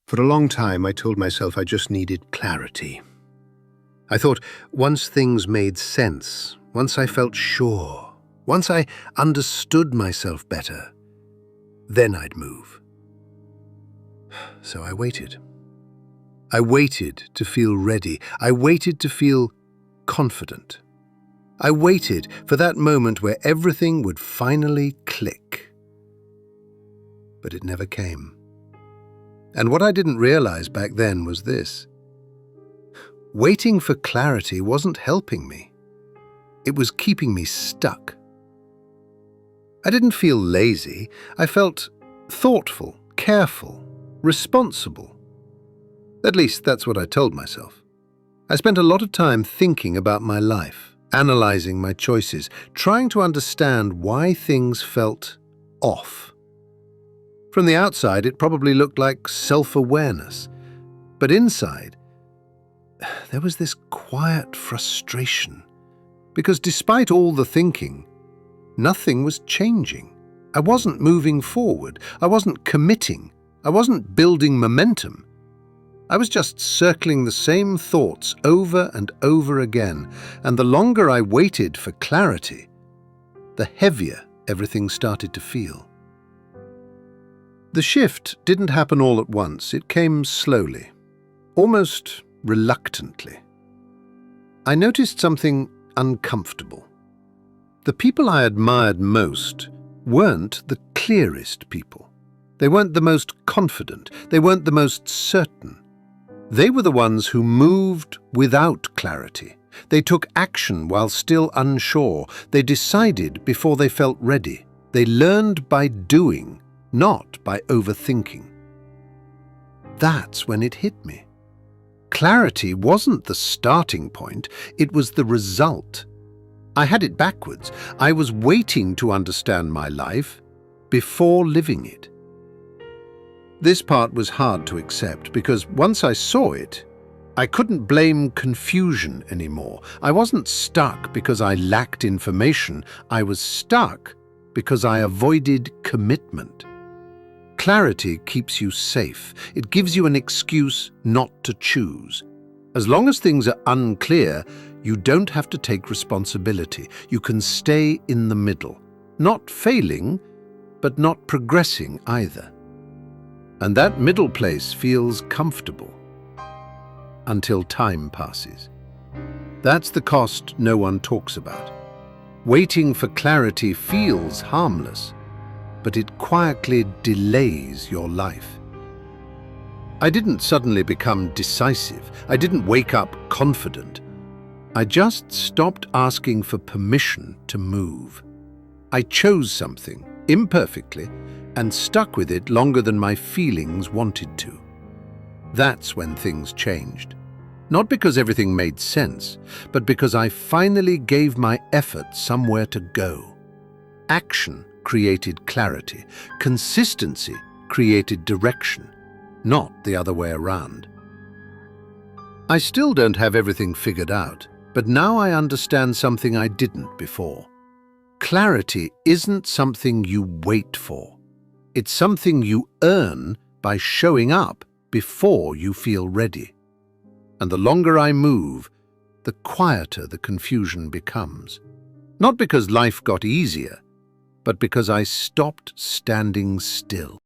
For a long time, I told myself I just needed clarity. I thought once things made sense, once I felt sure, once I understood myself better, then I'd move. So I waited. I waited to feel ready. I waited to feel confident. I waited for that moment where everything would finally click. But it never came. And what I didn't realize back then was this. Waiting for clarity wasn't helping me. It was keeping me stuck. I didn't feel lazy. I felt thoughtful, careful, responsible. At least that's what I told myself. I spent a lot of time thinking about my life, analyzing my choices, trying to understand why things felt off. From the outside, it probably looked like self-awareness. But inside, there was this quiet frustration. Because despite all the thinking, nothing was changing. I wasn't moving forward. I wasn't committing. I wasn't building momentum. I was just circling the same thoughts over and over again. And the longer I waited for clarity, the heavier everything started to feel. The shift didn't happen all at once. It came slowly, almost reluctantly. I noticed something uncomfortable. The people I admired most weren't the clearest people. They weren't the most confident. They weren't the most certain. They were the ones who moved without clarity. They took action while still unsure. They decided before they felt ready. They learned by doing, not by overthinking. That's when it hit me. Clarity wasn't the starting point, it was the result. I had it backwards. I was waiting to understand my life before living it. This part was hard to accept because once I saw it, I couldn't blame confusion anymore. I wasn't stuck because I lacked information. I was stuck because I avoided commitment. Clarity keeps you safe. It gives you an excuse not to choose. As long as things are unclear, you don't have to take responsibility. You can stay in the middle, not failing, but not progressing either. And that middle place feels comfortable until time passes. That's the cost no one talks about. Waiting for clarity feels harmless, but it quietly delays your life. I didn't suddenly become decisive. I didn't wake up confident. I just stopped asking for permission to move. I chose something, imperfectly, and stuck with it longer than my feelings wanted to. That's when things changed. Not because everything made sense, but because I finally gave my effort somewhere to go. Action created clarity. Consistency created direction, not the other way around. I still don't have everything figured out, but now I understand something I didn't before. Clarity isn't something you wait for. It's something you earn by showing up before you feel ready. And the longer I move, the quieter the confusion becomes. Not because life got easier, but because I stopped standing still.